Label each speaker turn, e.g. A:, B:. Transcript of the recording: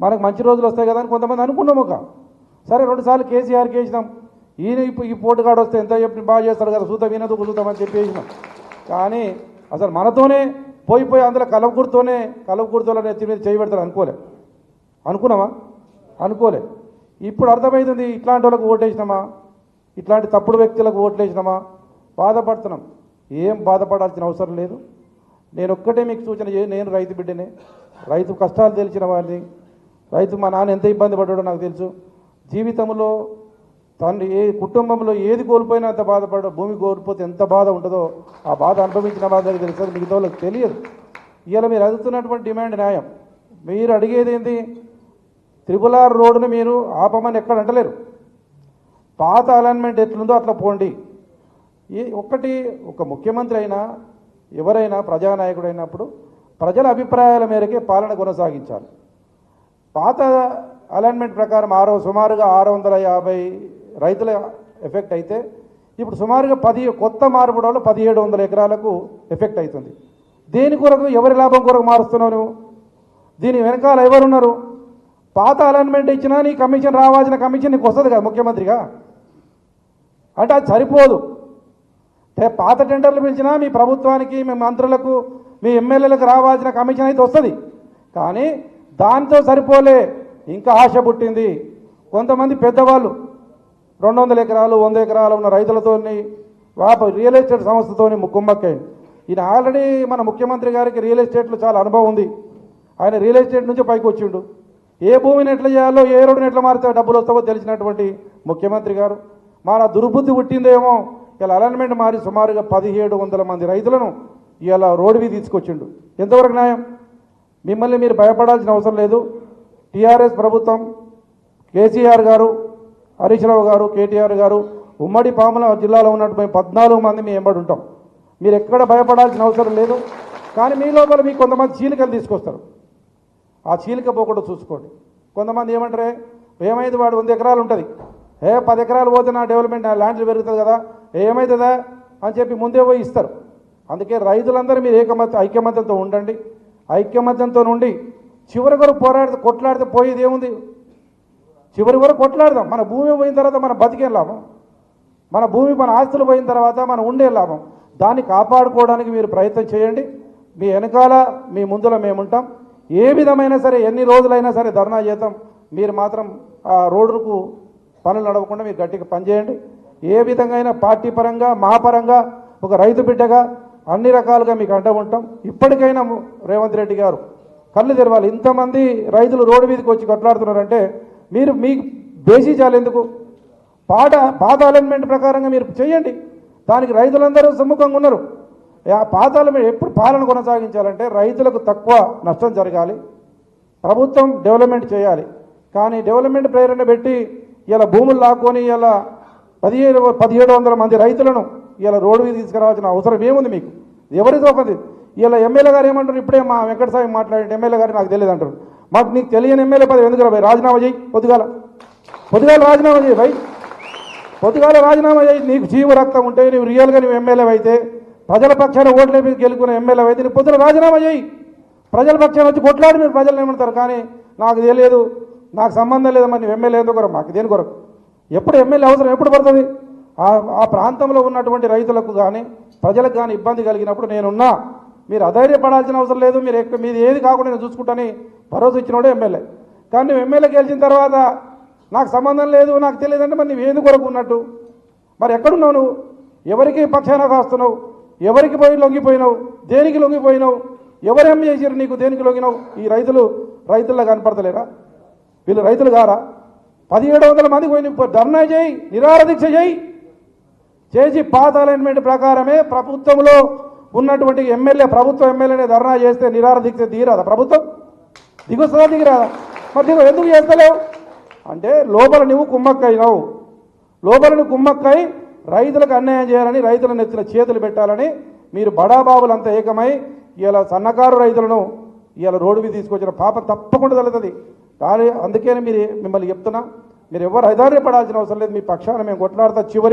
A: మనకు మంచి రోజులు వస్తాయి కదా అని కొంతమంది అనుకున్నాము. సరే 2 సార్లు కేసీఆర్కి వేసినాం, ఈయన ఈ పోటుగాడు వస్తే ఎంత చెప్పి బాగా చేస్తాడు కదా, చూద్దాం ఈయనతో చూద్దామని చెప్పి వేసినాం. కానీ అసలు మనతోనే పోయి అందులో కలవకూడుతోనే నెత్తి మీద చేయి పెడతారు అనుకున్నామా? అనుకోలే. ఇప్పుడు అర్థమవుతుంది, ఇట్లాంటి వాళ్ళకు ఓటేసినామా, ఇట్లాంటి తప్పుడు వ్యక్తులకు ఓట్లేసినామా, బాధపడుతున్నాం. ఏం బాధపడాల్సిన అవసరం లేదు. నేను ఒక్కటే మీకు సూచన నేను రైతు బిడ్డనే, రైతు కష్టాలు తెలిసిన వాడిని. రైతు మా నాన్న ఎంత ఇబ్బంది పడ్డాడో నాకు తెలుసు. జీవితంలో తండ్రి కుటుంబంలో ఏది కోల్పోయినా అంత బాధపడ్డా, భూమి కోల్పోతే ఎంత బాధ ఉంటుందో ఆ బాధ అనుభవించిన బాధ తెలుస్తుంది, మిగతా వాళ్ళకి తెలియదు. ఇవాళ మీరు అడుగుతున్నటువంటి డిమాండ్ న్యాయం. మీరు అడిగేది ఏంటి? RRR రోడ్డును మీరు ఆపమని ఎక్కడ అంటలేరు. పాత అలైన్మెంట్ ఎట్లుందో అట్లా పోండి. ఒక ముఖ్యమంత్రి అయినా ఎవరైనా ప్రజానాయకుడు అయినప్పుడు ప్రజల అభిప్రాయాల మేరకే పాలన కొనసాగించాలి. పాత అలైన్మెంట్ ప్రకారం సుమారుగా 650 రైతుల ఎఫెక్ట్ అయితే ఇప్పుడు సుమారుగా కొత్త మార్పుడు వల్ల 1700 ఎకరాలకు ఎఫెక్ట్ అవుతుంది. దేని కొరకు, ఎవరి లాభం కొరకు మారుస్తున్నావు నువ్వు? దీని వెనకాల ఎవరున్నారు? పాత అలైన్మెంట్ ఇచ్చినా నీ కమిషన్ రావాల్సిన కమిషన్ నీకు వస్తుంది కదా ముఖ్యమంత్రిగా. అంటే అది సరిపోదు. పాత టెండర్లు పిలిచినా మీ ప్రభుత్వానికి, మీ మంత్రులకు, మీ ఎమ్మెల్యేలకు రావాల్సిన కమిషన్ అయితే వస్తుంది. కానీ దాంతో సరిపోలే, ఇంకా ఆశ పుట్టింది. కొంతమంది పెద్దవాళ్ళు 200 ఎకరాలు 100 ఎకరాలు ఉన్న రైతులతో రియల్ ఎస్టేట్ సంస్థతో కుమ్మక్కయ్యండి. ఈయన ఆల్రెడీ మన ముఖ్యమంత్రి గారికి రియల్ ఎస్టేట్లో చాలా అనుభవం ఉంది. ఆయన రియల్ ఎస్టేట్ నుంచి పైకి వచ్చిండు. ఏ భూమిని ఎట్లా చేయాలో, ఏ రోడ్డుని ఎట్లా మారితే డబ్బులు వస్తావో తెలిసినటువంటి ముఖ్యమంత్రి గారు మన దుర్బుద్ధి పుట్టిందేమో ఇలా అలైన్మెంట్ మారి సుమారుగా 1700 మంది రైతులను ఇలా రోడ్డువి తీసుకొచ్చిండు. ఎంతవరకు న్యాయం? మిమ్మల్ని మీరు భయపడాల్సిన అవసరం లేదు. టీఆర్ఎస్ ప్రభుత్వం, కేసీఆర్ గారు, హరీష్ రావు గారు, కేటీఆర్ గారు, ఉమ్మడి పాముల జిల్లాలో ఉన్నటువంటి 14 మంది మీ ఎంబడి ఉంటాం. మీరు ఎక్కడ భయపడాల్సిన అవసరం లేదు. కానీ మీ లోపల మీకు కొంతమంది చీలికలు తీసుకొస్తారు. ఆ చీలిక పోకుండా చూసుకోండి. కొంతమంది ఏమంటారే, ఏమైంది వాడు 100 ఎకరాలు ఉంటుంది, 10 ఎకరాలు పోతే నా డెవలప్మెంట్, నా ల్యాండ్లు పెరుగుతుంది కదా, ఏమవుతుందా అని చెప్పి ముందే పోయి ఇస్తారు. అందుకే రైతులందరూ మీరు ఐకమత్యంతో ఉండండి. ఐకమత్యంతో ఉండి చివరి వరకు కొట్లాడితే పోయేది ఏముంది? చివరి వరకు కొట్లాడదాం. మన భూమి పోయిన తర్వాత మన బతికేం లాభం? మన భూమి, మన ఆస్తులు పోయిన తర్వాత మనం ఉండే లాభం. దాన్ని కాపాడుకోవడానికి మీరు ప్రయత్నం చేయండి. మీ వెనకాల, మీ ముందులో మేముంటాం. ఏ విధమైన సరే, ఎన్ని రోజులైనా సరే ధర్నా చేద్దాం. మీరు మాత్రం ఆ రోడ్డుకు పనులు నడవకుండా మీరు గట్టిగా పనిచేయండి. ఏ విధంగా పార్టీ పరంగా, మా పరంగా, ఒక రైతు బిడ్డగా అన్ని రకాలుగా మీకు అండ ఉంటాం. ఇప్పటికైనా రేవంత్ రెడ్డి గారు కళ్ళు తెరవాలి. ఇంతమంది రైతులు రోడ్డు మీదకి వచ్చి కొట్లాడుతున్నారంటే మీరు మీకు బేసిజాలు ఎందుకు? పాత అలైన్మెంట్ ప్రకారంగా మీరు చేయండి. దానికి రైతులందరూ సమ్ముఖంగా ఉన్నారు. పాత అలైన్మెంట్ ఎప్పుడు పాలన కొనసాగించాలంటే రైతులకు తక్కువ నష్టం జరగాలి, ప్రభుత్వం డెవలప్మెంట్ చేయాలి. కానీ డెవలప్మెంట్ ప్రేరణ పెట్టి ఇలా భూములు లాక్కొని ఇలా 1700 మంది రైతులను ఇలా రోడ్డు మీద తీసుకురావాల్సిన అవసరం ఏముంది మీకు? ఎవరితో పది? ఇలా ఎమ్మెల్యే గారు ఏమంటారు? ఇప్పుడే మా వెంకటస్వామి మాట్లాడే ఎమ్మెల్యే గారు నాకు తెలియదు అంటారు. మాకు నీకు తెలియని ఎమ్మెల్యే పదవి ఎందుకు రాబోయే? రాజీనామా చేయి, పొద్దుగాల రాజీనామా చేయి భయ్, పొద్దుగాల రాజీనామా చేయి. నీకు జీవ రక్తం ఉంటే, నువ్వు రియల్గా నువ్వు ఎమ్మెల్యే అయితే, ప్రజల పక్షాన ఓట్ల మీద గెలుకునే ఎమ్మెల్యే అయితే నువ్వు పొద్దున రాజీనామా చేయి. ప్రజల పక్షాన వచ్చి కొట్లాడి మీరు ప్రజలు ఏమంటారు? కానీ నాకు తెలియదు, నాకు సంబంధం లేదు, మరి నువ్వు ఎమ్మెల్యే ఎందుకు కొరకు? మాకు దేని కొరకు? ఎప్పుడు ఎమ్మెల్యే అవసరం ఎప్పుడు పడుతుంది? ఆ ప్రాంతంలో ఉన్నటువంటి రైతులకు కానీ ప్రజలకు కానీ ఇబ్బంది కలిగినప్పుడు నేనున్నా, మీరు అధైర్యపడాల్సిన అవసరం లేదు. మీది ఏది కాకుండా నేను చూసుకుంటానని భరోసా ఇచ్చినోడే ఎమ్మెల్యే. కానీ నువ్వు ఎమ్మెల్యే గెలిచిన తర్వాత నాకు సంబంధం లేదు, నాకు తెలియదు అంటే మరి నువ్వు ఏది కొరకు ఉన్నట్టు? మరి ఎక్కడున్నావు నువ్వు? ఎవరికి పక్షాన కాస్తున్నావు? ఎవరికి పోయి లొంగిపోయినావు? దేనికి లొంగిపోయినావు? ఎవరు ఏం చేసారు నీకు? దేనికి లొంగినావు? ఈ రైతుల్లో కనపడతలేరా? వీళ్ళు రైతులు గారా? 1700 మంది పోయి ధర్నా చేయి, నిరాహార దీక్ష చేసి పాత అలైన్మెంట్ ప్రకారమే ప్రభుత్వంలో ఉన్నటువంటి ప్రభుత్వ ఎమ్మెల్యేనే ధర్నా చేస్తే నిరాహార దీక్ష దిగిరాదా? ప్రభుత్వం దిగుస్తుందా? దిగిరాదా? మరి ఎందుకు చేస్తలేవు అంటే లోపల నువ్వు కుమ్మక్కైనావు. లోపల నువ్వు కుమ్మక్కై రైతులకు అన్యాయం చేయాలని, రైతులను ఎత్తిన చేతులు పెట్టాలని మీరు బడాబాబులంతా ఏకమై ఇలా సన్నకారు రైతులను ఇలా రోడ్డు మీద తీసుకొచ్చిన పాపం తప్పకుండా తగ్గుతుంది. కానీ అందుకనే మిమ్మల్ని చెప్తున్నా, మీరు ఎవరు అధైర్యపడాల్సిన అవసరం లేదు. మీ పక్షాన మేము కొట్లాడతా. చివరి